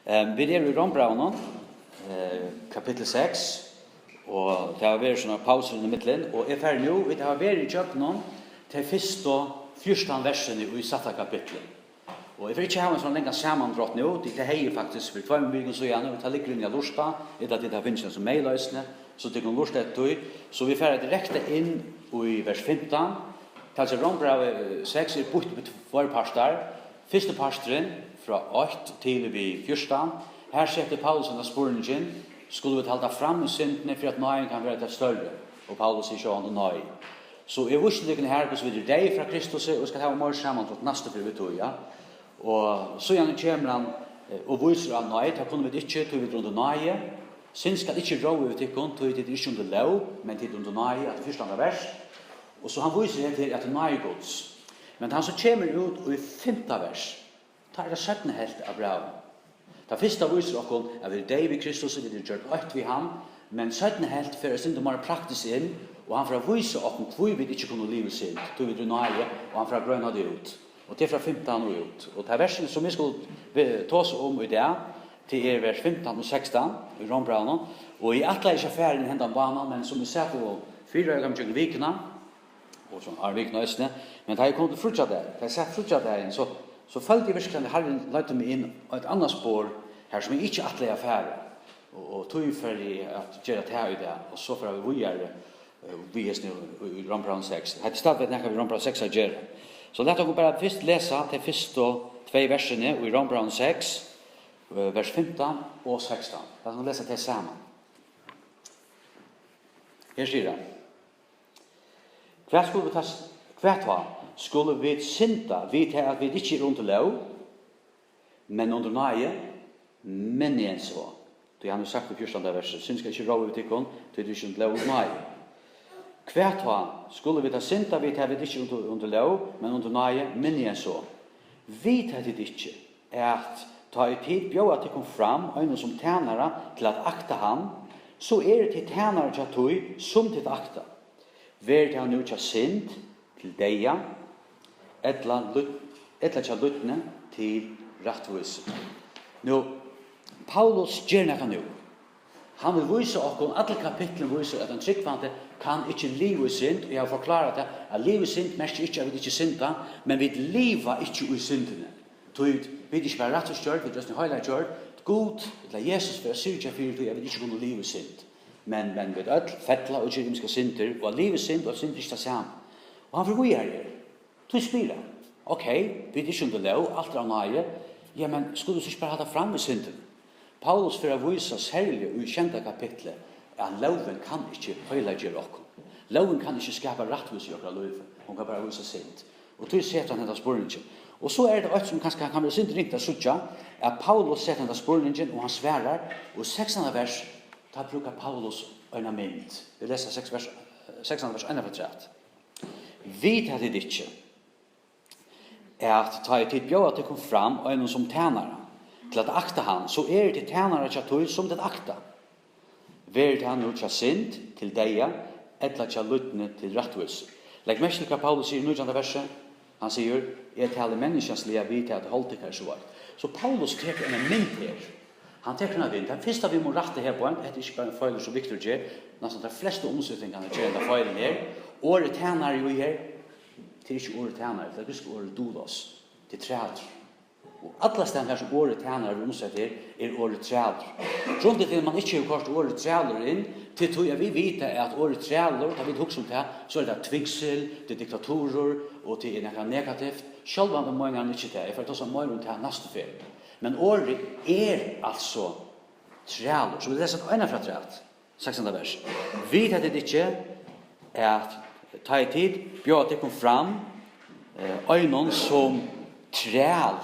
Vi I Rombraunen, kapittel 6, og det har vært sånne pauser I midtelen, og jeg ferdig nå, vi har vært I Jøgvan til første 14 versene I satte kapitlet. Og jeg vil ikke ha en sånn lenge sammandrått nå, det er faktisk for 2 uker så igjen, og det ligger inn I lorsta, etter at det finnes som mailøsene, så det kan lorsta etter, så vi ferdig direkte inn I vers 15, til Rombrau 6 bort med 2 parter, første parteren, fra 8 til vi 14. Her setter Paulus en spørningen, skulle vi talta fram I syndene for at nøyen kan være det større. Og Paulus sier sånn og nøy. Så jeg visste det her, hvordan vi deg fra Kristus, og skal ha mer sammen til neste for vi tog, ja. Og så gjerne kommer han og viser av nøy, da kunne vi ikke, tog vi under nøye. Synd skal ikke råve ut ikke, tog vi ikke under lov, men til under nøye, at første vers. Og så han viser det til at det nøye gods. Men han så kommer ut I 5. vers, ta det 17 helt av braven. Det første viser oss at vi deg ved Kristus, vi gjør alt vi ham, men 17 helt fører sin mer praktisk inn, og han får vise oss hvor vi ikke kunne leve sin, hvor vi nøye, og han får grønne det ut. Og det fra 15 og ut. Og det versen som vi skulle ta oss om I det, til vers 15 og 16, I Rombraunen, og I atle ikke ferdig I hendan banen, men som vi ser på 4 ganger til vikene, og som vikene Østene, men da jeg kom til frutja der, da jeg sett frutja der, så følte jeg virkelig at Herren løyte meg inn på et annet spår her som jeg ikke atle affære. Og tog for at gjøre det her I det, og så for at vi gjøre vi I Rombraunen 6. Det stedet vet jeg vi Rombraunen 6 gjør. Så lett oss bare først lese til første 2 versene I Rombraunen 6, vers 15 og 16. La oss lese til sammen. Her sier det. Hva skulle vi ta hva skulle vi synda vid til at vi ikke under lov, men under nøye, men igjen så. Det han har sagt I 14. verset, synd skal ikke råve ut ikon, til det ikke under lov og nøye. Hva skulle vi ta synda vid til at vi ikke under lov, men under nøye, men igjen så. Vi til det ikke at ta I tid bjør at det kom fram, øyne som tjenere til at akta han, så det til tjenere til tog som til akta. Vær til han nu til synd, til deia, etla til luttene til rattvise. Nå, Paulus gjør nekka nu. Han vil vise okkur, alle kapitlen viser at en tryggvante kan ikke live I synd, og jeg har forklaret det, at live I synd mest ikke at vi ikke synda, men vi liva ikke I syndene. Vi ikke bare rattvistgjørt, vi drøsne høyla gjørt, god, eller Jesus for å syrja fyrir til at vi ikke kunne live I synd. Men vi ødel, fettla og kyrimiske synder, og live I synd og synd ikke det samme. Og han får vi her. Du spyrer. Ok, vi ikke under lov, alt av nøye. Ja, men skulle du ikke bare ha det frem I synden? Paulus for å vise særlig I kjente kapitlet at loven kan ikke høyleggjøre okkur. Loven kan ikke skapa rattvis I okra loven. Hun kan bare vise synd. Og du ser han denne spørningen. Og så det et som kanskje kan være synd ringt av sutja, at Paulus ser denne spørningen, og han sverar, og 16. vers, da brukar Paulus en mynd. Vi leser 16. vers 1-3. Vi tar det ikke, at ta I tid bjør at det kom fram og noen som tjenere til at akta han, så det til tjenere til tog som det akta. Vær til han ut til synd, til deia, etla til luttene til rattvise. Legg mest til hva Paulus sier I 19. verset. Han sier, jeg taler menneskenslige vidt at holdt ikke så var. Så Paulus teker en mynd her. Han teker en vind. Det første vi må rette her på en, det ikke bare en feil som Victor gjør, nesten de fleste omsetningene gjør en feilen her. Året tjener jo her, det ikke året tjener, det ikke året dolos, det træder. Og alle stedene her som året tjener og omsetter året træder. Grunnen til at man ikke har kort året træder inn, til tog jeg vi vet at året træder, da vi husker om det, så det tvingsel, det diktatorer, og det noe negativt. Selv om det mange ganger ikke det, jeg får ta så mye rundt det neste ferie. Men året altså træder. Så vi leser øyne fra træd, 16. vers. Vet at det ikke at ta I tid, bjør at det kom fram, øynene som træl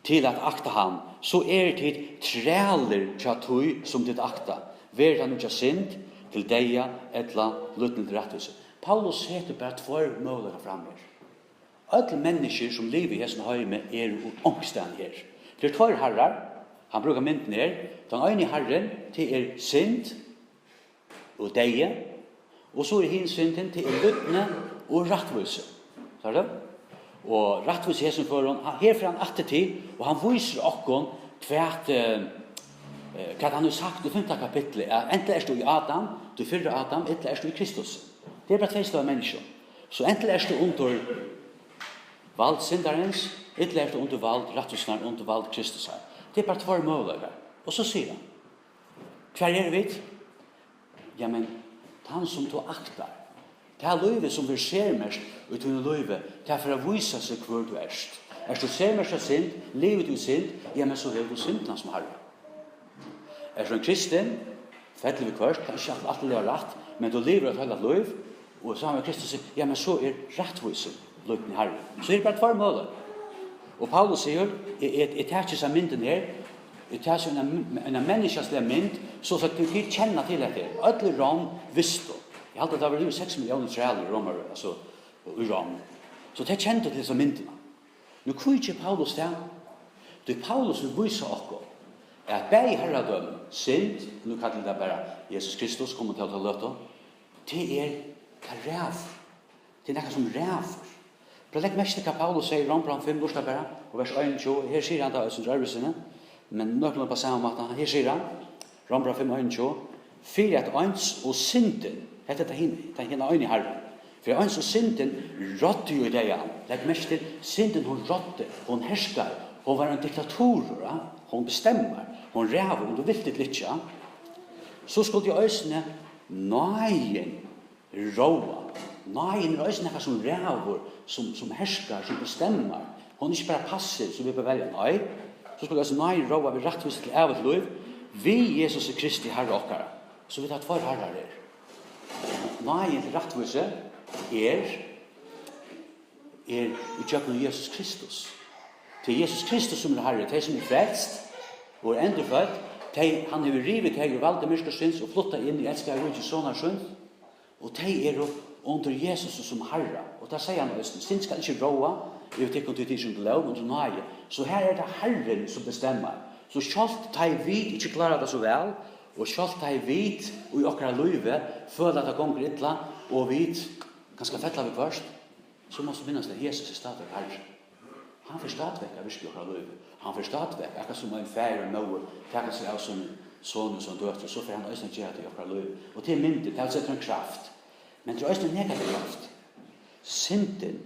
til at akta han, så det tid træler til tog som til akta. Vær han ikke synd til deia, etla, lutten til rettvise. Paulus heter bare 2 måler fram her. Alle mennesker som lever I hessen høyme ångsten her. Det 2 herrer, han brukar mynden her, den ene herren til synd og deia, og så hins synden til luttene og rettvise. Så det? Og rettvis hesen for han, her får han attitid, og han viser okkon hva han har sagt i 5. kapitlet, enten er du i Adam, du fyrre Adam, enten er du i Kristus. Det er bare tvei slag av mennesker. Så enten er du under vald syndarens, enten er du under vald rattusnar, under vald Kristus. Det er bare tvær måler. Og så sier han, hva er vi? Ja, men han som tog aktar, det er løyve som vi ser mest ut under løyve, det er for å vise seg hvor du erst. Er du ser mest av synd, livet du synd, ja, men så er du synden som herre. Er du en kristen, fettelig vi kvart, kan ikke alltid leve rett, men du lever et høyt løyv, og sammen med Kristus sier, ja, men så er rettvisen løyven i herre. Så er det bare tvær måler. Og Paulus sier, jeg tar ikke seg mynden her, jeg tar ikke en menneskeslig mynd, så at du ikke kjenner til dette. Ødelig Rom visste. Jeg halte at det var 6 millioner træler i Romer, altså i Rom. Så det kjente til disse myndene. Nu kunne ikke Paulus det. Det Paulus vil vise oss at begge herredøm, synd, nu kallar det bare Jesus Kristus, kommer til å ta løte, det er ræv. Det er noe som ræv. Legg mest til hva Paulus sier i Rombran 5, lort bare, og vers 21, her sier han da i sin røvelsene, men nøkler på samme måte, her sier han, Rombran 5, 21, for at øyns og synden, dette er henne øyne i herren, for øyns og synden rådde jo i det igjen. Legg mest til, synden hun rådde, hun herskar, hun var en diktator, hun bestemmer, hun ræver, og du vil det litt, ja. Så skulle de øysene nøyen råa. Nøyen er øysene som ræver, som herskar, som bestemmer. Hun er ikke bare passiv, som vi bør velge. Nei, så skulle øysene nøyen råa ved rettvis til evet liv, vi Jesus Kristi Herre okkara. Så vi tar tvær herrer her. Nøyen til rettvise er i kjøkken Jesus Kristus. Til Jesus Kristus som er Herre, de som er frelst og er endefødt, han har rivet her og valgt myrkersyns og flottet inn i elskar og ikke sånne synd, og de er under Jesus som Herre. Og da sier han, synd skal ikke råa, jeg vet ikke om det er ikke lov, men så nøye. Så her er det Herren som bestemmer. Så selv de vet ikke klarer det så vel, og selv de vet og i akkurat løyve føler at det går ytla, og vet ganske fettla vi først, så må vi minnes at Jesus er stadig Herre. Han får stadigvæk av virkelig akkurat løyve. Han får stadigvæk, akkurat som en fær og møver, takker seg av som son og som døtter, så får han også gjøre det akkurat løyve. Og det er myndig, det setter en kraft. Men det er også en negativ kraft. Synden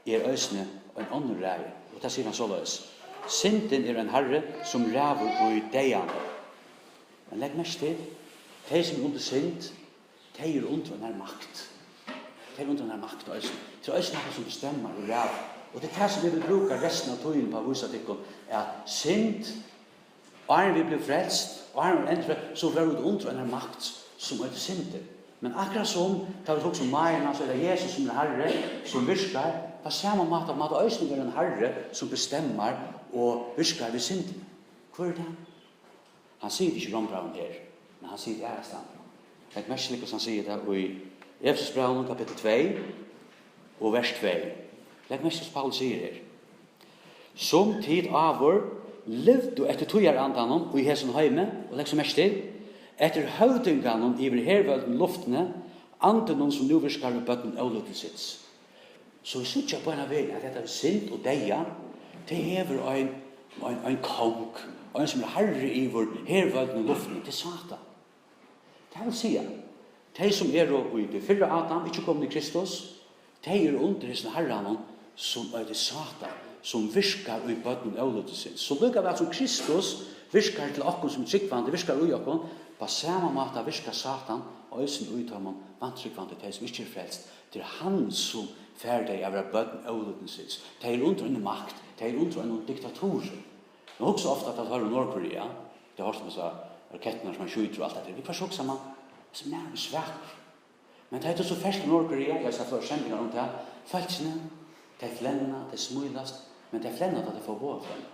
er også en annen ræge, og det sier han så løs. Synden er en herre som ræver og i deiene. Men legg mest til, de som er under synd, de er under denne makt. De er under denne makt også. Det er også noe som bestemmer og ræver. Og det er det som vi vil bruke resten av tøyen på å vise til at synd, og vi blir frelst, og så var vi under denne makt som er synden. Men akkurat som, da vi tok som meg, så er det Jesus som er Herre, som virker, på samme måte at øyne er en Herre som bestemmer og virker ved synden. Hvor er det? Han sier det ikke i Rombraun her, men han sier det i ærestand. Det er mest slik som han sier det i Efesbraun kapittel 2 og vers 2. Legg mest som Paul sier her. Som tid avur, liv du etter tøyarandanon og i hesen heime, og legg som mest til, etter høvdinganon i hervølden luftene, andanon som nu virkar med bøtten avlutelsits. Så vi sier på en av veien at dette er synd og deia, det hever en kong, og en som er herre i vår hervølden luftene, det er Satan. Det vil si at de som er i det fyrre Adam, ikke kommet i Kristus, de er under hessen herranon, som er det Satan, som virkar i bøtten avlutelsits. Så lukka vi som Kristus virkar til okkur som tryggvande, virkar ui okkur, på samme måte virkar Satan, og øysen uttømmen, vantryggvande til som ikke er frelst. Det er han som ferdig av bøtten avlutelsits. De er under en makt, de er under en diktator. Men også ofte at det har Nordkorea, det har som rakettene som skjuter og alt det. Vi kvar også man, som er svak. Men det er så først i Nordkorea, jeg sa for kjendinger om det, falskene, de flenner, de smulast, men de flenner at de får våg flenner.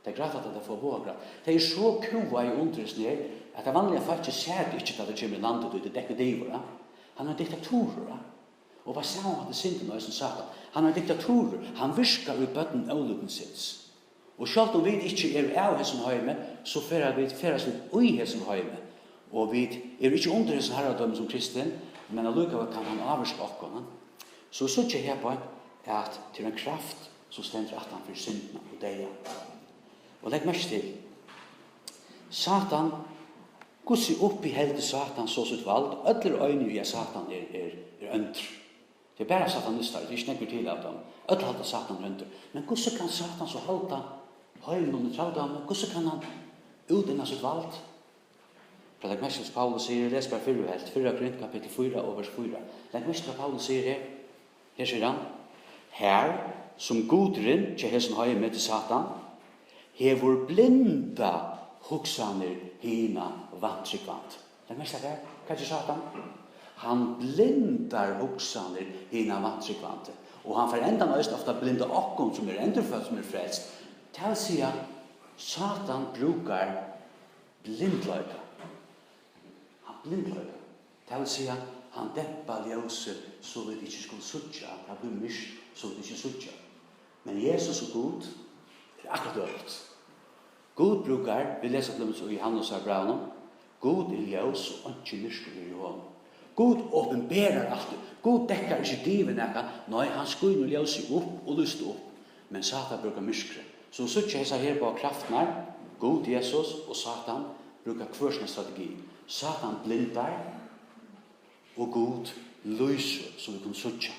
Det er greit at det får våg. Det er så kua i undersned at det vanlige folk ser det ikke at det kommer i landet og det dekker diver. Han er diktatorer. Og hva sa han at det synden og som Satan? Han er diktatorer. Han virker i bøtten avlutensins. Og selv om vi ikke er av hessen høyme, så fører vi feres litt ui hessen høyme. Og vi er ikke under hessen herredømme som kristen, men allikevel kan han avvirke okkene. Så ikke her på at til en kraft som stender at han for syndene og deia. Og legg mest til. Satan, gussi oppi helde Satan så sitt vald, ødler øyne i at Satan ønder. Det bare satanister, det ikke nekker til av dem. Ødler halda Satan ønder. Men gussi kan Satan så halda høyren under travdamme, gussi kan han utdenne sitt vald. For legg mest til Paulus sier, les bare 4 Korint kapittel 4 og vers 4. Legg mest til Paulus sier her sier han, her som godren til hessen høyme til Satan, hevur blinda hugsanir hina vantrykvant. Det mest er hva er Satan? Han blindar hugsanir hina vantrykvant. Og han får enda nøyst ofta blinda okkom som endurfødt som frelst. Til å si Satan brukar blindløyga. Han blindløyga. Til å si han dempar ljøse så vi ikke skulle suttja. Han blir mysk så vi ikke suttja. Men Jesus og Gud akkurat dølt. Gud brukar, vi leser til dem i Johannes av Braunum, Gud ljøs og ikke mysk i hånden. Gud åpenberer alt. Gud dekkar ikke diven ekka, nei, han skuiner ljøs opp og lyst opp. Men Satan brukar myskre. Så suttja hesa her på kraftnar, Gud, Jesus og Satan brukar kvarsna strategi. Satan blindar og Gud lyser så vi kan suttja.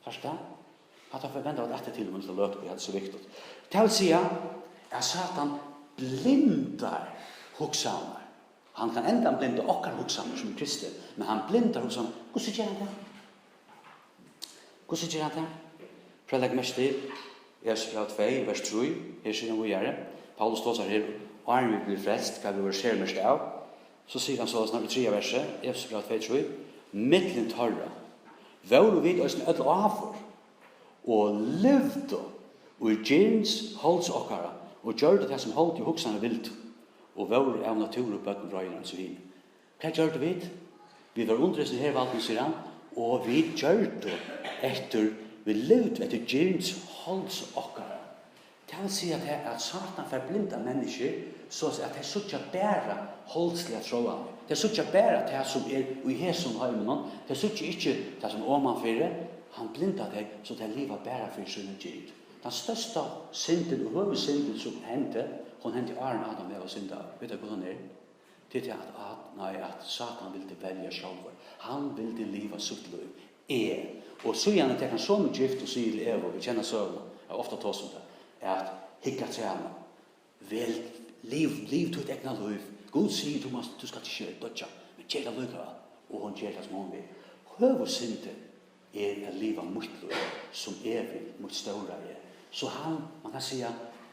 Forstå? At han forventer at dette til om til løt, og det er så viktig. Det vil si at Satan blindar hugsanar. Han kan enda blinda okkar hugsanar som Kristi, men han blindar hugsanar. Hvordan gjør han det? Hvordan gjør han det? For å legge mest til, Hebron 2, vers 3, her sier han hvor gjør det. Paulus stås her, og vi blir frelst, hva vi var ser mest av. Så sier han så snart i 3 verset, Hebron 2, 3, mittlen torra, våre vid oss en ødel avfor, og levde og gjens holds okkara, og gjør det som holdt i hoksane vilt, og våre av natur og bøtten drøyene og så videre. Hva gjør det vi? Vi var underresten her valgten, sier han, og vi gjør det etter, vi levde etter gjens holds okkara. Det vil si at Satan forblinda mennesker, så at det suttja bæra holdslige trådene. Det suttja bæra det som i hesson heimen, det suttja ikke det som omanfyrir, han blinda deg så det livet bæra for sin gyd. Den største synden og hovedsynden som hun hendte i Arne Adam med å synda. Vet du hva hun er? Det er at Satan ville velge selv. Han ville liva sitt liv. Og så gjerne det kan så mye gift og sier til Evo, vi kjenner søvn, jeg har ofte tås om det, at hikka trena, vel, liv til et egna liv. Gud sier du skal ikke dødja, men gjør det lykka, og hun gjør det som hun vil. Hovedsynden at liva mot liv, som evig mot ståra Så man kan si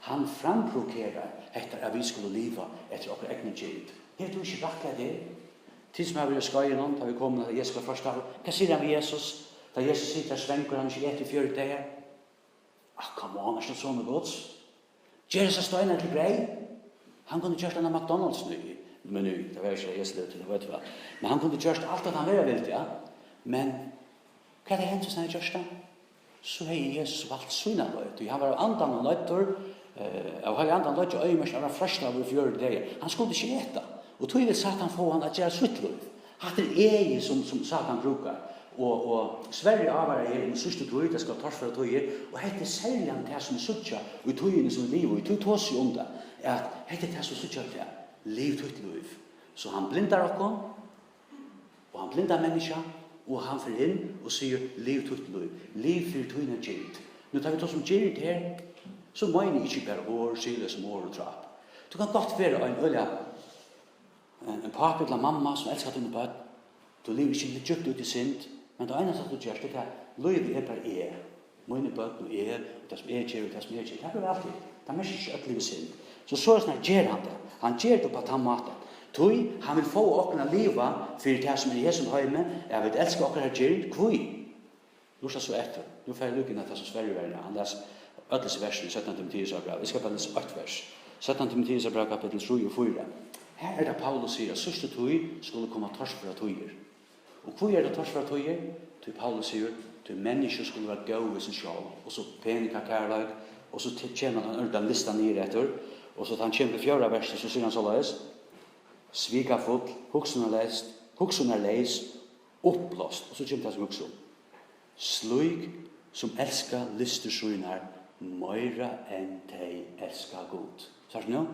han framprokerar etter at vi skulle liva etter okkur egna gyd. Helt du ikke rakla det? Tid som jeg vil skøye noen, da vi kommer til Jesus først av. Hva sier han med Jesus? Da Jesus sitter svenker, han ikke etter 4 dager. Come on, er det sånn gods? Jesus støyne til grei. Han kunne gjøre denne McDonald's-menu. Det var ikke Jesus det til, vet du hva. Men han kunne gjøre alt at han var vilt, ja. Men hva er det hendt som han gjør det? Så har Jesus valgt syna løyt. Han var andan og løyter, og har andan løyt og øymersk, han var frøst av 4 dager. Han skulle ikke ete. Og tog vil Satan få han at gjøre sitt liv. Hatt som Satan brukar. Og Sverige avvarer i sørste tog, det skal torsføre togir, og hette særlig det som suttja, og i togene som liv, og i tog tås om det, at hette det som suttja til liv til liv. Så han blindar okkom, og han blindar menneska, og han får inn og sier liv til liv. Liv for togene gyrt. Nå tar vi to som gyrt her, så mener jeg ikke bare år, syle som år og trapp. Du kan godt være en øyla, en pappa eller mamma som elskar dine bøtt. Du lever ikke litt djupt ut i synd, men det eneste du gjør det er livet er bare mine bøtt og det som gjør, det som gjør. Det er alltid. Det er ikke et liv i synd. Så snart gjør han det. Han gjør det på den måten. Han vil få åkna livet for det som er Jesus heime. Jeg vil elske åkna her gjør. Hvor? Lusta så etter. Nå får jeg lukken at det som Sverige verden. Han leser ødelse versen i 17. Timotheus brev. Jeg skal bare lese 8 vers. 17. Timotheus brev kapittel 3 og 4. Her det Paulus sier at sørste tog skulle komme torsfra togir. Og hvor det torsfra togir? Til Paulus sier til mennesker skulle være gau i sin sjål. Og så penika kærleik. Og så tjener han ørdan lista nere etter. Og så han kommer til 4. verset, så sier han så løs. Svika full, hugsun leis, uppblåst. Og så kommer det som hugsun. Sluig som elskar lister sunar, møyra enn de elskar god. Så nu?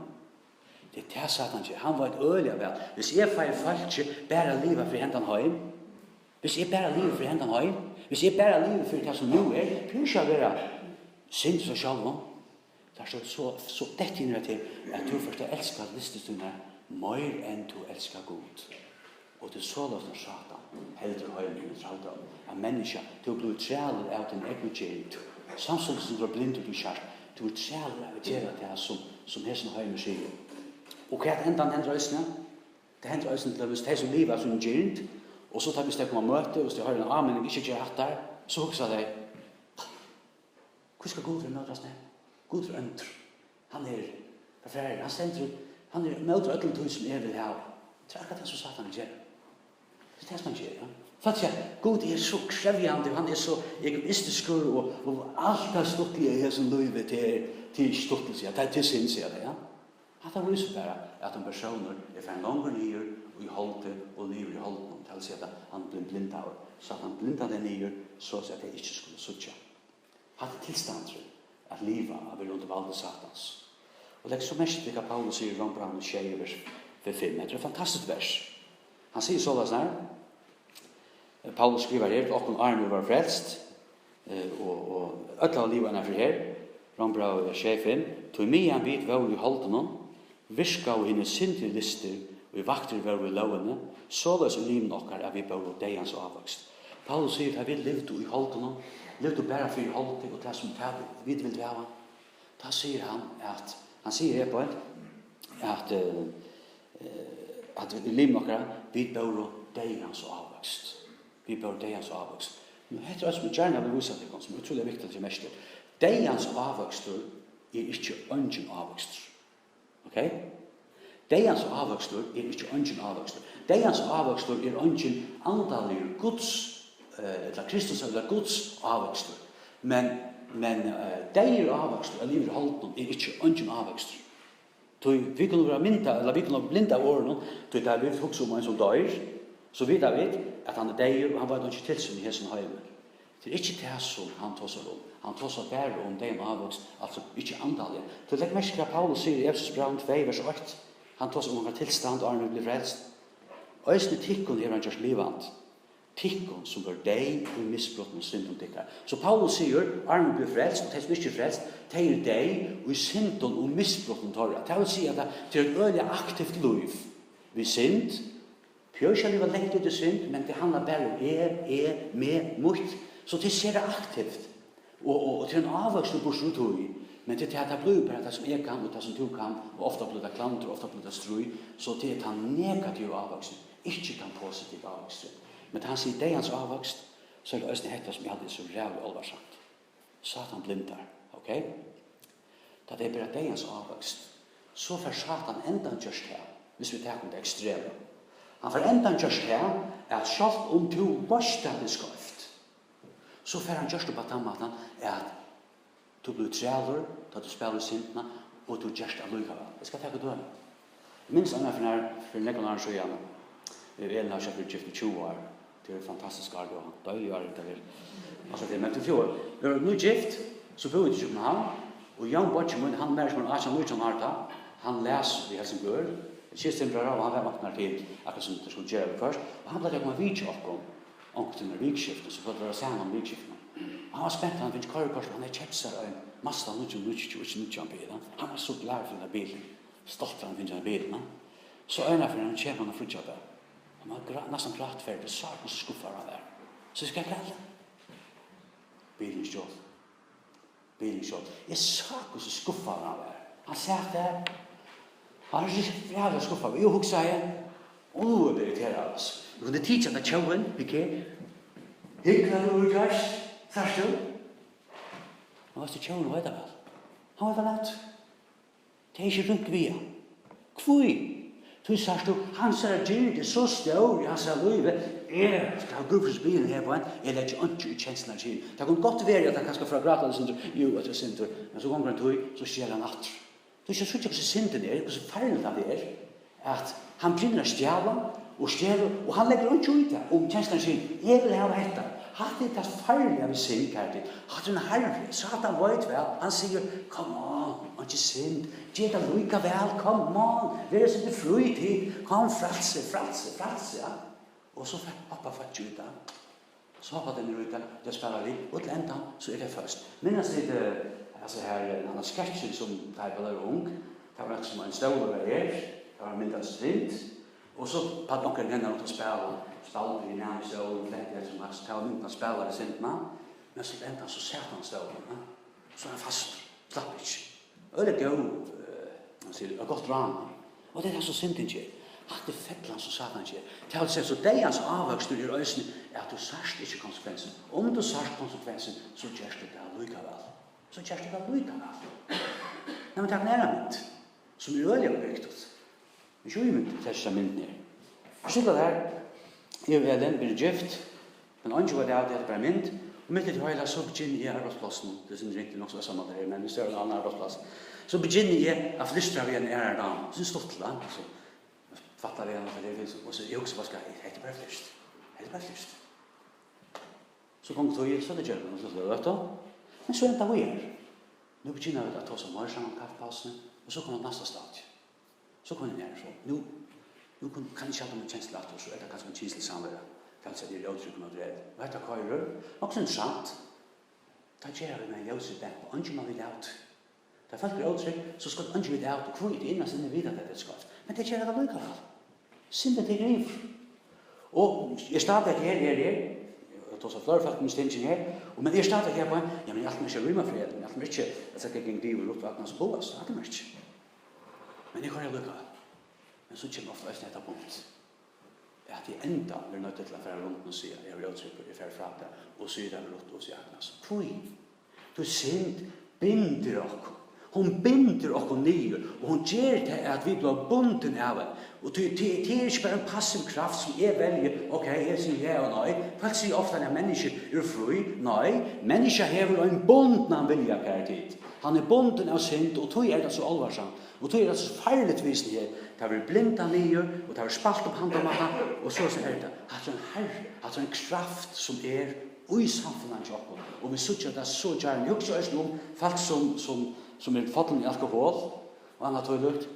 Det är Satan inte. Han var ett öliga väl. Hvis jag får falsk bara leva för händan hem. Hvis jag bara lever för händan hem. Hvis jag bara lever för det som nu är. Hur ska det vara? Synd så själva. Det är så det innebär till att du först älskar listestunder mer än du älskar Gud. Och det så låter Satan heldur höjden i tralda. En människa, du blir träler av din egen gärd. Samtidigt som du är blind och du kjært, du är träler av att göra det som hessen höjden säger. Och hva enda händer øysene? Det händer øysene til at hvis de som lever som gjernt, og så tar vi stek om møte, og hvis de har en anmenning, ikke gjør hatt der, så hokser de, hva skal Gud møte oss ned? Gud ønder. Han forfærlig, han møter ødelen tog som vil ha. Det akkurat det som Satan gjør. Det det som han gjør, ja. Faktisk, Gud så krevjande, han så egoistisk, og alt det stuttlige som løyve til stuttelse, til sin sier det, ja. Att det viser bara att en person är en långt ner och i hållet och lever i hållet. Det vill säga att han blir blind av. Så att han blindade ner så att det inte skulle sucha. Hade tillstånd att leva av runt valde Satans. Och det är så mest vilka Paulus säger i Rombrand 6 vers 5. Det är ett fantastiskt vers. Han säger så här. Paulus skriver här att om armen var frälst och alla livet är för här. Rombrand 6 5. Tog mig en bit var i hållet viska og henne sinti lister, og i vakter var vi lovene, således liven okkar er vi bare deians avvokst. Paulus sier at vi levde i holden, levde bare for holden, og det som vi vil være. Da sier han sier her på at liven okkar vi bare deians avvokst. Vi bare deians avvokst. Nå heter det som gjerne vil vise til som utrolig viktig til mest. Deians avvokst er ikke ønsken avvokst. Okay? Deians avvøkstur er ikke ønsken avvøkstur. Deians avvøkstur er ønsken andalig Guds, eller Kristus eller Guds avvøkstur. Men deir avvøkstur, eller livet i holden, er ikke ønsken avvøkstur. Vi kunne være mynda, eller vi kunne være blinda av årene, til det vi hukse om en som døyr, så vet jeg at han er deir, og han var ikke tilsyn i hessen høyme. Det er ikke det som han tåser om. Han tåser bare om den avvokst, altså ikke andalige. Til det mest hva Paulus sier i Efesos brev 2 vers 8, han tåser om han har tilstand og armen blir frelst. Øysene tikkun er han gjørs livant. Tikkun som var deg og misbrotten og synden tikkar. Så Paulus sier, armen blir frelst, og de som ikke er frelst, de er deg og synden og misbrotten torra. Det vil si at det er et øyelig aktivt liv. Vi synd, pjøsja livet lengt ut i synd, men det handler bare om med, mot. Så det ser aktivt. Og til en avvoksen bors ut i. Men det er det blir bare det som jeg kan, og det som du kan, og ofte blir det klanter, ofte blir det strøy. Så det er den negative avvoksen, ikke den positive avvoksen. Men da han sier det er hans avvokst, så er det også hekta som jeg hadde så rævlig alvarsamt. Satan blindar, ok? Da det er bare det er hans avvokst, så får Satan enda gjørst her, hvis vi tar om det ekstreme. Han får enda gjørst her, at selv om du varst det skøyft, så får han gjørst på den måten at du blir træler, da du spiller sintene, og du gjørst allikevel. Jeg skal ta døren. Minst han for nekken år så igjen. Elen har kjøpt gift i 20 år. Det er fantastisk arbeid, og døylig år det vil. Altså, det er med til 4 år. Vi var nå gift, så bor vi til København, og Jan Bortjemun, han mer som en Asjan Lujan Arta, han leser i Helsingør, kjøstemperer av, og han var vaknar til, akkurat som det skulle gjøre først, og han ble det kommet vidt okkom, til en vikskiften, så ble det sammen om vikskiften. Han var spent, han finnes kørekort, han kjøpt seg en Mazda 1920 bil. Han var så glad for denne bilen. Stolt for han finnes denne bilen. Så øyne for han kjøper han og flyttet der. Han var nesten klart for det, så han skuffer han der. Så skal jeg græde. Bilen skjøt. Bilen skjøt. Jeg sa hvordan skuffer han der. Han satt der. Han var ikke jævlig skuffer. Jeg huksa igjen. Det irriterer oss. Vi kunne tidse at tjoen, ikke? Hikkler og gjørs. Sørst du? Han var til tjoen, hva er det vel? Han var forlatt. Det er ikke rundt via. Kvui? Du sørst du, han ser dyrt, så stor, han ser løyve. Det har gruppers bilen her på en, jeg legger ikke i kjenslen av kjell. Det kan godt være at han kanskje fra grata det sinter, jo, at det sinter, men så ganger han tog, så skjer han atter. Du ser ikke hvordan sinter det er, hvordan ferdig det er, at han begynner å stjæle, og han legger ikke ut det, om kjenslen sin, jeg vil ha dette. hatt det farliga vi synd här till. Hatt en herre, Satan vet väl. Han säger, come on, inte synd. Ge det lika väl, come on. Vi är så inte fri till. Kom, fralse, ja. Och så hoppa fatt ut där. Så hoppar den ut där, det spelar vi. Och till ändan så är det först. Minns det, alltså här, han har sketchen som där var ung. Det var som en stol över här. Det var mindre strint. Och så hade någon henne att spela i närmast stol. Det som var ta mycket spelare sent man. Men så ändan så satt han stolen. Så han fast, slapp inte. Öde gå, man säger, ett gott ram. Och det är så sent inte. Att det fettlan så Satan inte. Det har så det hans avväxt i ösnen är att du särskilt inte konsekvensen. Om du särskilt konsekvensen så görs det där lika väl. Så görs det där lika väl. När man tar nära mitt, som är öliga viktigt. Vi ser ju mitt testament ner. Så där, jag är den blir gift, men anjo var det att det bara mint. Och mitt i hela så begynner jag arbetsplatsen. Det är inte nog så samma där, men det är en annan arbetsplats. Så begynner jag att lystra vid en ära dam. Så stort land, så fattar jag för det och så jag också vad ska jag heter bara först. Så kom jag så det gör man så då. Men så inte vad är. Nu begynner jag att ta så mycket som kaffepausen och så kommer nästa stad. Så kommer jag ner så. Nu kan jag inte känsla att så är det ganska en känsla samvara. Kanske det är uttryck med det. Vad det kallar också en sant. Ta ger vi mig ljus där på ungen man vill ut. Det fast det uttryck så ska ungen vill ut och kvit in sen vidare det ska. Men det gör det lika väl. Synda till griv. Och jag startar här. Jag tar så flera folk med stenchen här. Och men jag startar här på, ja men allt måste rymma fred. Allt måste att jag kan gå ut och att så boas. Det måste. Men det kan jag lucka. Men så kommer ofta nästa punkt. Att det ända blir nödt till att fara runt och se. Jag vill uttrycka det för fram där och se där runt och se Agnes. Pui. Du synd binder oss. Hon binder oss ner och hon ger det att vi blir bunden av det. Och det är inte bara en passiv kraft som jag väljer. Okej, jag säger ja och nej. Folk säger ofta när människor är fri. Nej, människor har en bunden vilja kärtid. Han är bunden av synd och då är det så allvarsamt. Och då är det så farligt visst här. Det har blinda ner och det har spalt upp handomata och så är det. Alltså en herre, alltså en kraft som är i samfunnet Jakob. Och vi ser det så gärna. Jag också är om folk som är fattiga i alkohol och annat tydligt.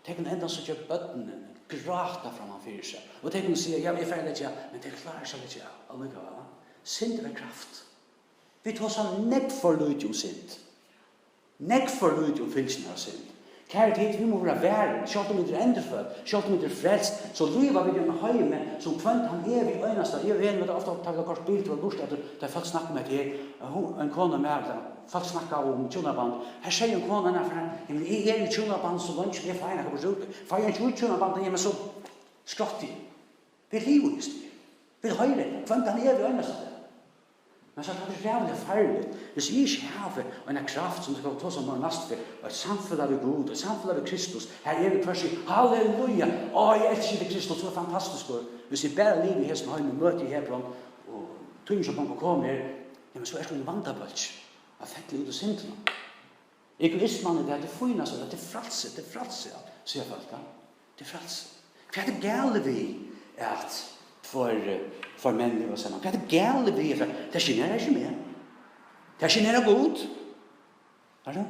Tänk en enda så gör bötten grata framför sig. Och tänk en säga, ja vi är färdiga, men det klarar sig inte. Alldeles. Synd är kraft. Vi tar så näck för lite om synd. Näck för lite om fylsning av synd. Kärlighet, vi må vara värd, självt om vi är ändrefödd, självt om vi är frälst, så lever vi den höjme som kvant han är vid öjnasta. Jag vet med det ofta tar jag kort bild till bostad där folk snackar med det. En kona med det. Folk snackar om tjunaband. Här säger en kona när men är ju tjunaband så långt det är fina på bruk. För jag tror tjunaband är med så skrattig. Vi lever just det. Vi höjre, kvant han är vid öjnasta. Men så att det är jävligt farligt. Hvis vi ikke har en kraft som skal ta som nast for, og et samfunn av Gud, et samfunn av Kristus, her er vi først halleluja, jeg elsker det Kristus, så fantastisk. Hvis vi bare lever her som har en møte i Hebron, og tøyner som man kan komme her, ja, men så er det en vandabølg, av fettelig ut og sintene. Egoismen er det fineste, det er fralse, sier folk da. Det er fralse. Hva er det gale vi at for menn og sånn. Hva er det gale vi er? Det generer ikke mer. Det generer godt. Er det?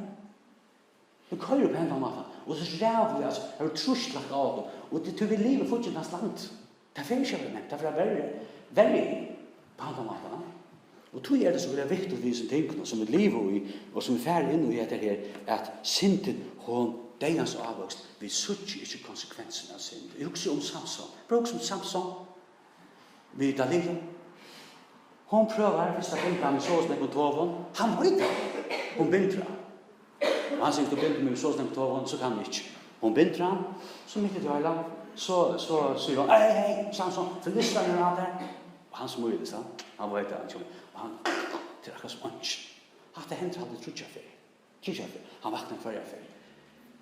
Du kører på en eller annen. Og så ræver vi, altså, er du truslagt av det. Og det tror vi lever fortsatt hans land. Det er ikke det, det er veldig på en eller annen. Og tror jeg det så veldig viktig å vise tingene som vi lever i, og som vi færre inn i etter her, at synden hon degens avvokst, vi sørger ikke konsekvensen av synden. Jeg husker om Samson. Bruk som Samson. Vi tar lille. Hon prøver, hvis det binder med såsene på toven. Han vet det. Hun binder han. Og han sier, du binder med såsene på toven, så kan vi ikke. Hun binder han, så midt i døyla, så sier hun, hei, Samson, for listeren er av der. Og han smuler det, han vet det. Og han, det er akkurat som ønsk. At det hender hadde trutja fyr. Han vakner for jeg fyr.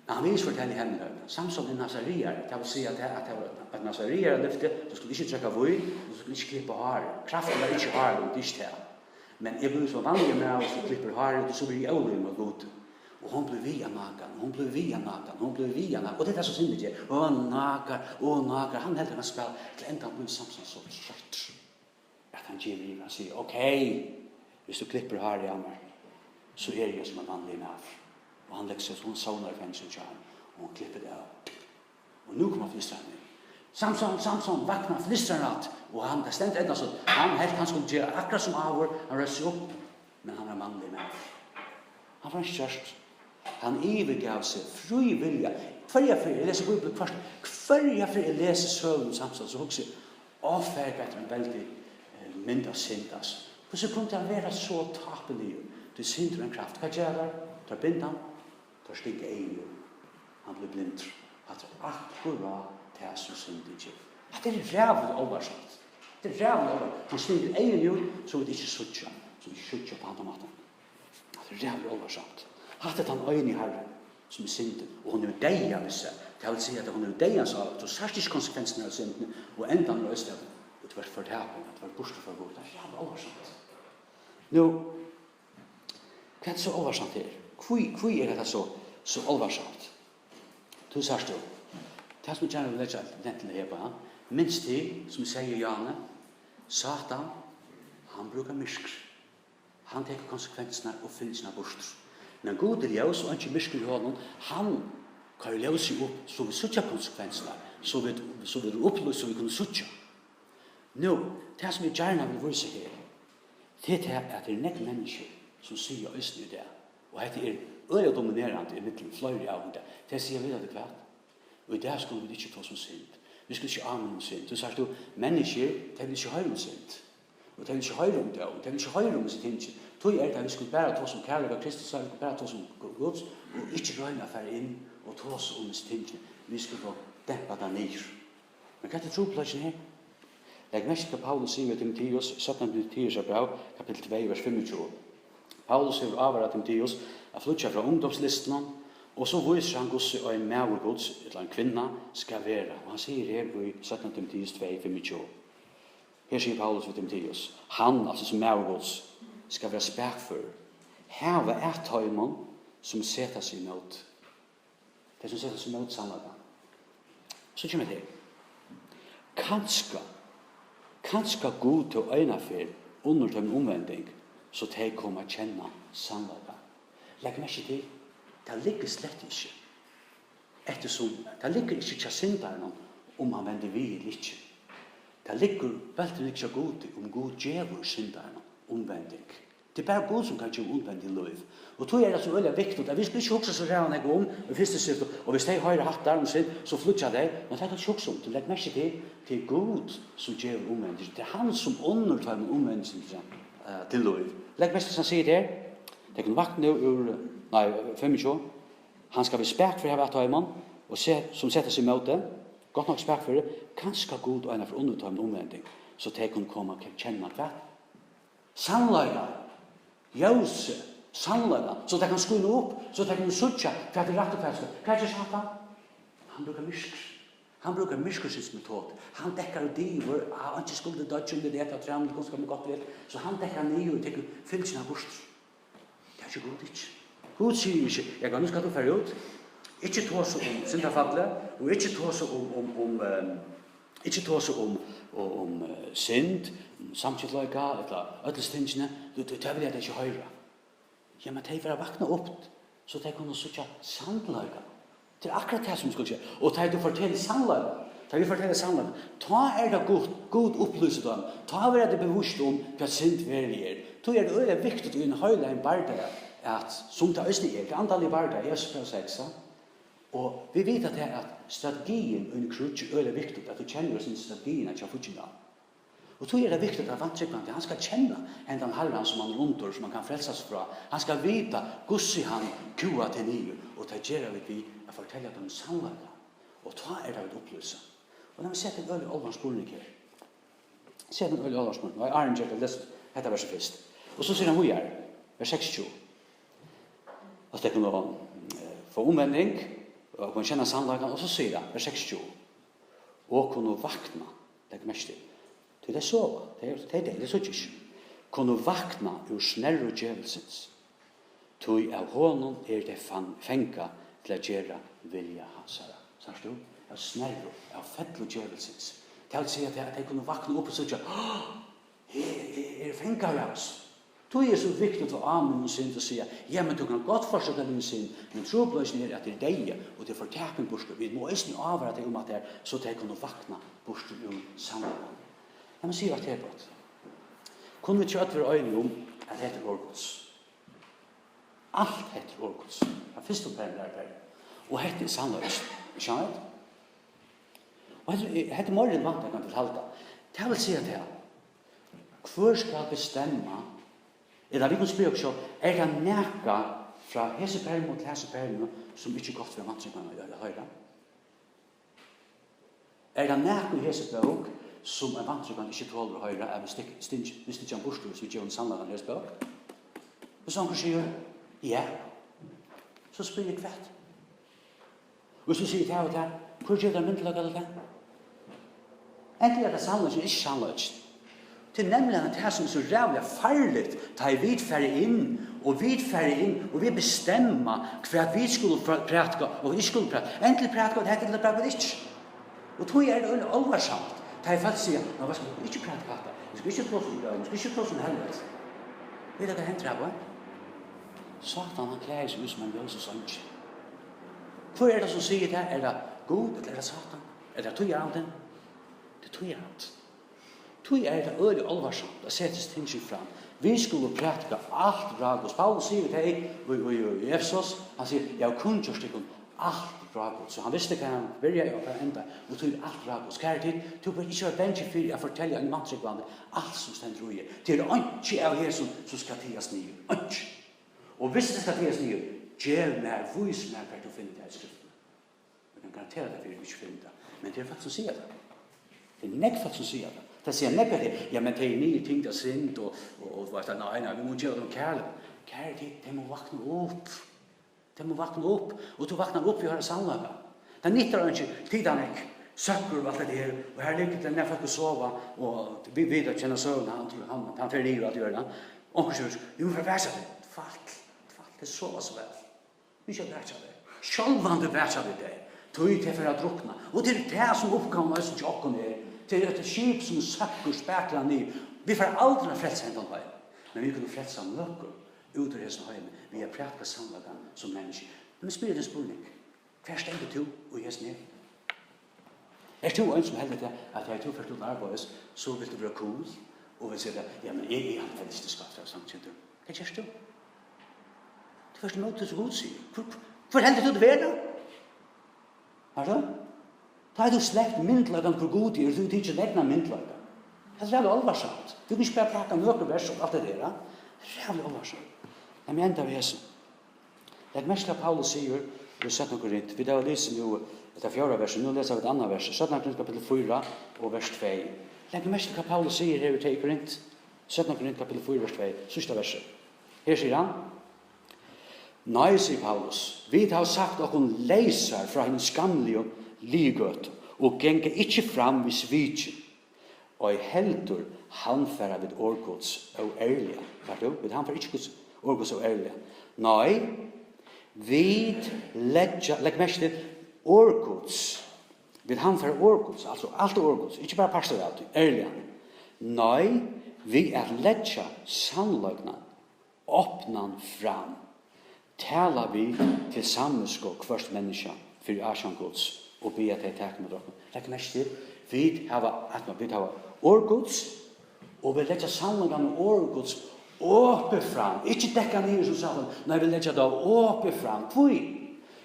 Han vil fortelle henne Samson er Nazarier. Det vil si at Nazarier lyfte, du skulle ikke trekke vøy, du skulle ikke klippe hår. Kraften var ikke hår, det ikke det. Men jeg blir så vanlig med oss og klipper hår, og så blir jeg øvrig med god. Og hun blir via naken, hun blir via naken. Og det er så synd ikke. Naken. Han heldig med spill til enda blir Samson så kjøtt. At han ger liv. Han sier, okej, hvis du klipper her i hammer, så jeg som en vanlig nav. Og han legger seg, hun savner i fengsel til ham, og hun klipper det av. Og nu kommer flistrene inn. Samson, vakna, flistrene at. Og han, det stendte enda sånn, han skulle gjøre akkurat som avhør, han rød seg opp, men han vanlig nav. Han var ikke kjørst. Han overgav seg fri vilja. Hver jeg leser Bibelen først, hver jeg leser søvn Samson, så husker jeg, avferdig etter en veldig mynd av synd. Hvordan kunne han være så tapelig? Du synder en kraft. Hva gjør det? Tar bindan, tar stikke egin. Han blir blind. Han tar akkurat det som synder ikke. Det rævlig oversatt. Det rævlig oversatt. Han stikker egin jo, så vi ikke suttja. Så vi suttja på andre måten. Det rævlig oversatt. Hatt et han øyne i Herren, som er synden, og hun er deia med seg. Det vil si at hun er deia så så særlig ikke konsekvensene av synden, og enda med øystedet, det var fortaping, det var borste for god. Det er jævlig oversatt. Nå, hva er det så oversatt her? Hvor er det så oversatt? Du sørst jo, det som jeg gjerne vil lese den her på, minst det, som sier Jane, Satan, han bruker mysker. Han teker konsekvensene og fylsene borster. Men god er ljøs og ikke mysker i hånden, han kan jo ljøse opp så vi suttja konsekvensene, så vi oppløse så vi kunne suttja. Nå, det som vi gjerne vil vise her, det er at det er nekk mennesker som sier østen i det, og at det er øye dominerende i middelen fløyre av det. Det sier vi det kvart. Og i det skulle vi ikke ta som synd. Vi skulle ikke amen om synd. Du sier, mennesker, de vil ikke høre om synd. Og de vil ikke høre om det, og de vil ikke høre om sitt ting. Tog er det at vi skulle bare ta som kærlighet av Kristus, så vi skulle bare ta som Guds, og ikke røyne affære inn og ta oss om sitt ting. Vi skulle få dempa det ned. Men hva er det troplassen her? Legg mest til Paulus sier ved Timotheus, 17. Timotheus brev, kapittel 2, vers 25. Paulus har avværet Timotheus at flytja fra ungdomslisten, og så viser han hvordan en mavergods, eller en kvinna, skal være. Og han sier her i 17. Timotheus 2, 25. Her sier Paulus ved Timotheus, han, altså som mavergods, skal være spekfør. Heve er tøymon som setter seg imot. Det som setter seg imot sannlaga. Så kommer det. Kanskje god til øynefer under den omvending, så de kommer å kjenne sannlaga. Legg meg ikke til, det ligger slett ikke. Ettersom, det ligger ikke til synderen om han vender vi eller ikke. Det ligger veldig ikke god til om god djever synderen omvending. Det er bare god som kan gjøre omvending liv. Og tog er det så veldig viktig, at vi skal ikke huske så rævende jeg om, og hvis de har hatt der om sin, så flytter de, men det er ikke huske om, det legger meg ikke til god som gjør omvending. Det er han som undertar med omvending til liv. Legg meg som han sier det, det kan vakne ur, 25, han skal være spek for å ha vært høymann, og som setter seg mot det, godt nok spek for det, kanskje god og en for undertar med omvending, så de kan komme og kjenne hva. Sannlaga, ljøse, sannlaga, så de kan skule opp, så de kan suttja, hva er det rett og fest. Hva er det Satan? Han bruker mysker. Han bruker myskers metod. Han dekker og diver, han ikke skulle dødge under det etter trem, det skal man godt vel. Så han dekker nye og tekker fylsene av bort. Det er ikke god, ikke. God sier ikke, jeg kan nå skal du færre ut, ikke ta seg om syndafallet, og ikke ta seg om synd, samtidig eller ødelstingene, det vil jeg ikke høre. Ja, men de vil vakna opp, så de kunne søke sannløyga. Det er akkurat det som skulle skje. Og de vil fortelle sannløyga. Ta er det god opplyst dem. Ta er det bevisst om hva synd virkelig er. Da er det veldig viktig å innhøyde en barde, at som det østlig er, det antallige barde er 6. Og vi vet at det er at strategien under krutje er veldig viktig, at du kjenner sin strategien at jeg får ikke. Og så er det viktig at vantrykkende, han skal kjenne en den herren som han rundt, som han kan frelses fra. Han skal vite hvordan han kua til nye, og det gjør vi å fortelle dem sannlaga. Og da er det å opplyse. Og da vi ser en øyelig alvarsspurning her. Se en øyelig alvarsspurning. Og jeg har en gjør til dette verset først. Og så sier han hvor er, vers 26. At det kunne få omvending, og kunne kjenne sannlaga, og så sier han, vers 26. Og kunne vakna, det er mest til. Det er sova, det er så ikke. Kunne vakna ur snerru djevelsens. Tog av honom er det fenga til å gjøre vilja hansara. Sørst du? Av snerru, av fettlu djevelsens. Det vil si at de kunne vakna opp og så ikke, fengar av oss. Det är så viktigt att amen och synd och säga, ja men du kan gott försöka din synd, men troblösningen är att det är dig och det är förtäken bort. Vi må inte avvara dig om att det är så att det kan vakna bort ur sammanhang. Jag måste säga att det är bort. Kunde vi tjöt för ögonen om att det heter Orgods. Allt heter Orgods. Jag förstår på den där. Och det är sannlöst. Skjønner du? Og det er mer relevant jeg kan fortalte. Det vil si at det hver skal bestemme, eller vi kan spørre også, det nækka fra hesepermen mot hesepermen som ikke godt for vantrykkene å høre? Det nækka i hesebøk som vantrykkene ikke tåler å høre, hvis det ikke er bostor, hvis vi ikke gjør en sannlagan hesebøk? Hvis han sier, ja, så spør jeg kvett. Hvis du sier det og det, hvor gjør det myndelaget eller det? Egentlig er det sannlagen, ikke sannlagen. Det er nemlig at det som er så rævlig farligt, da vi vidfærre inn, og vi bestemmer hva vi skulle prætka, og vi ikke skulle prætka. Egentlig prætka, det heter det prætka ikke. Og tog er det alvarsamt. Da jeg faktisk sier, nå, hva skal vi ikke prætka dette? Vi skal ikke plåse om døgn, vi skal ikke plåse om helvete. Vet du hva hender her, hva? Satan, han klærer seg ut som en løse sannsyn. Hvor er det som sier det? Er det god, eller er det Satan? Er det tog er av den? Det tog er av den. Tog er det øyelig alvarsamt å settes ting fram. Vi skulle prætka alt Ragos. Paulus sier det i Efesos. Han sier, jeg kunne gjøre det alt Ragos. Så han visste hva han begynte og hva enda. Og tog alt Ragos. Hva er det? Du bør ikke være bensje for å fortelle en mannsikvande alt som stender ui. Det er ikke av her som skal tias nye. Ikke. Og hvis det skal tias nye, gjør meg, vis meg hva du finner det i skriften. Jeg kan garantere det for at vi ikke finner det. Men det er faktisk som sier det. Det er nekk faktisk som sier det. Det sier nekk det. Ja, men det er nye ting det er synd, og hva er det? Nei, vi må gjøre det om kærlighet. Kærlighet, det må vakne opp. Det må vakne opp. Og du vakner opp i å høre sannlaga. Det nytter ikke tiden ikke. Søkker og alt det her. Og her ligger det når folk sove, og vi vet at kjenner søvn, han fer liv og alt gjør det. Og han sier, vi må forverse det. Falt. Det så vel. Vi skal verse det. Sjølvande verse det. Tog til for å drukne. Og det er det som oppgaven er som jokken er. Det er et skip som søkker spekler ned. Vi får aldri frelse hentan høy. Men vi kunne frelse nøkker ut av hesten høy. Vi har prætka samlagan som menneske. Men vi spiller en spurning. Hva stender du og hesten her? Er du en som heldig til at jeg tror først ut arbeids, så vil du være cool, og vil si at ja, men jeg har en listeskaft av samtidig. Hva gjør du? Det første måte så god sier. Hvor heldig du det være? Har du? Da er du slekt myndlagan hvor god er, du ikke legna myndlagan. Det er rævlig alvarsamt. Du kan ikke bare prate nøkker vers og alt det der. Det er rævlig alvarsamt. Jeg mener enda ved hesen. Det er mest av Paulus sier, i 17 Korint, vi da leser jo etter 4. verset, nå leser vi et annet vers, 17 Korint kapitel 4 og vers 2. Det er mest av hva Paulus sier her i Korint, 17 Korint kapitel 4 vers 2, sørste verset. Her sier han, nei, sier Paulus, vi har sagt at hun leiser fra hennes skamlige ligøt, og genga ikkje fram vid svitjen, og i heldur handfæra vid årgods og ærlige. Vid handfæra ikkje årgods og ærlige. Nei, vid legg mest til årgods, vid handfæra årgods, altså alt årgods, ikkje bare parstar alt, ærlige. Nei, vi er leggja sannløgnan, åpnan fram, tala vi til sammenskå hverst menneska for asjangods, og be at jeg takker med dere. Legg mest til, vi har årgods, og vi legger sannleggen og årgods åpe fram. Ikke dekka ned som sammen, nei, vi legger det åpe fram. Hvor?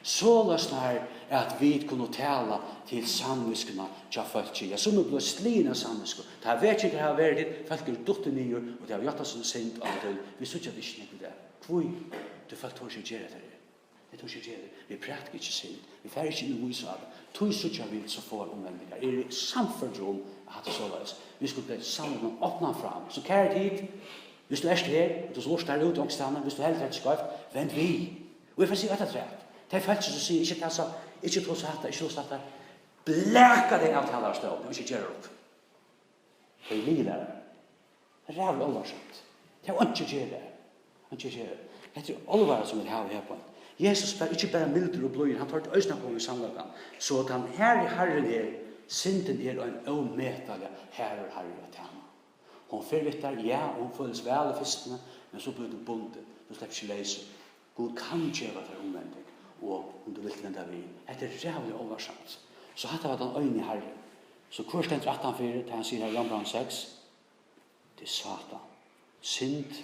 Så løsner at vi kunne tale til samviskene til folk. Ja, så nå ble slina samvisker. Det har vært ikke det har vært dit, folk er dotter nye, og det har gjort oss en sint av det. Vi synes ikke det ikke det. Hvor? Det folk tår ikke gjøre det. Det tår ikke gjøre det. Vi prater ikke sint. Vi får ikke inn i visaget. Tog suttja vi så får omvendinger. Er det samfunnet om at det så løs. Vi skulle bli sammen og åpne fram. Så kjære tid, hvis du er her, og du slår der ut omstående, hvis du helt rett skøyft, vent vi. Og jeg får si at det er rett. Det er folk som sier, ikke tassa, ikke tås hatt, ikke tås hatt, blæka deg av talarstål, og ikke gjør opp. Det er livet der. Det er rævlig alvarsamt. Det er ikke gjør det. Det er alvaret som vi har her på. Jesus var ikke bare milder og bløyer, han tar til øyne på i samlagan. Så at han her i Herren synden en ometalig herre og tjena. Hon fer vitt der, ja, hon føles vel I fyrstene, men så blir du bundet, du slipper ikke leise. God kan gjøre det omvendig, og om du vil vende vi. Det rævlig oversamt. Så hatt var den øyne herre. Så hvor stendt 18-4, til han sier her i Jan 6, det Satan, synd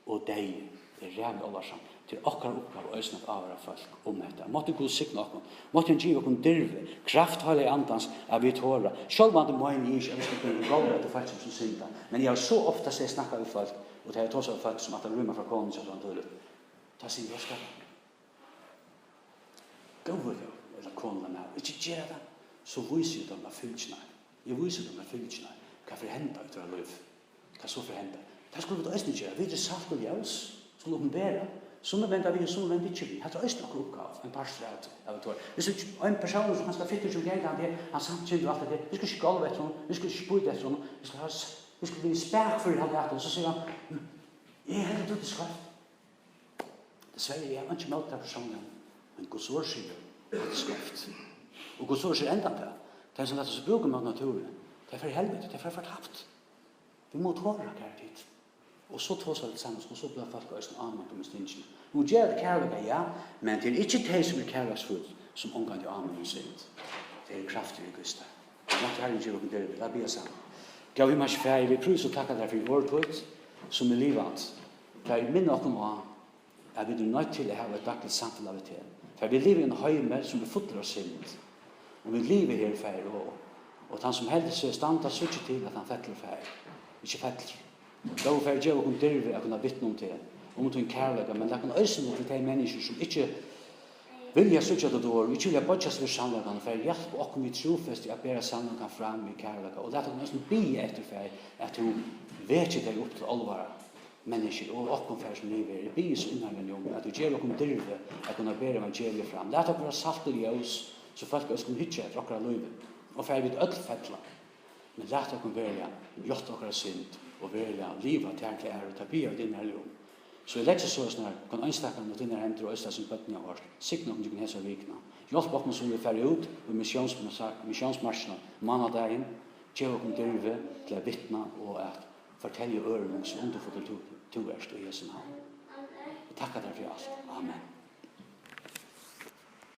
og deg, det rævlig oversamt. Til okkar oppgave og øsne av avhøre folk om dette. Måtte Gud sikne okkur. Måtte han give okkur dirve, kraft høylig andans av vi tåra. Selv om det må en ikke, jeg skal kunne gå til folk som synda. Men jeg har så ofte sett snakka ut folk, og det har tås av folk som at de rymmer fra konen, så sånn tålet. Da sier jeg skal gå over det, eller konen med meg. Ikke gjøre det. Så viser de meg fylkene. Jeg viser de meg fylkene. Hva for henda ut av liv? Hva så for henda? Det skulle vi da østene gjøre. Vi er salt og ljøs. Skulle oppenbære. Som venter vi, som venter ikke vi. Det er også noen oppgave, en parstræt av et år. Hvis en person som kanskje fytter som gjerne han han samtidig alt det, vi skal ikke galve etter honom, vi skal ikke bøyde etter honom, vi skal bli spæk for han etter, så sier han, jeg er helt ut I skrift. Dessverre, jeg har ikke meldt den personen, men Guds ord sier at det skrift. Og Guds ord sier enda det. Det som dette så bruker man naturen. Det for helvete, det for fortapt. Vi må tåre her tid. Og så tås det sammen, og så blir folk også amen på mistinnsene. Nå gjør det kærlighet, ja, men det ikke de som kærlighetsfull, som omgang til amen og synd. Det kraftig I Kristi. Måtte Herren gjøre dere det, la be sammen. Gav vi mye ferie, vi prøver å takke deg for vårt som livet. For jeg minner dere om at vi er nødt til å ha et daglig samfunn av det. For vi lever I en høyme som er fotler og synd. Og vi lever her ferie, og han som heldig seg stand, så ikke til at han fettler ferie. Ikke fettler. Då får jag ju dirve att kunna vittna om det. Om en kärlek, men det kan också till de människor som inte vill jag söka det då. Vi vill bara just för sannolikan för hjälp och vi trofast att bära sannolikan fram med kärlek. Och det kan nästan bli efter för att du vet inte upp till allvar människor och för som lever I bis innan jag att du ger och dirve att kunna bära evangeliet fram. Det är bara salt och ljus så folk ska hitta ett rockra liv. Och för vi öll fettla. Men låt oss välja gjort okra synd og välja livet til og ta bi av din helligdom. Så jeg legger så snart, kan ønstakke mot dine hender og østas som bøttene har vært. Sikkert om du kan hese vikene. Hjelp oss som vi ferdig ut på missionsmarsjene manadagen, gjør oss dirve til å vittne og at fortelle øren som underfottet to verst og Jesu navn. Jeg takker deg for alt. Amen.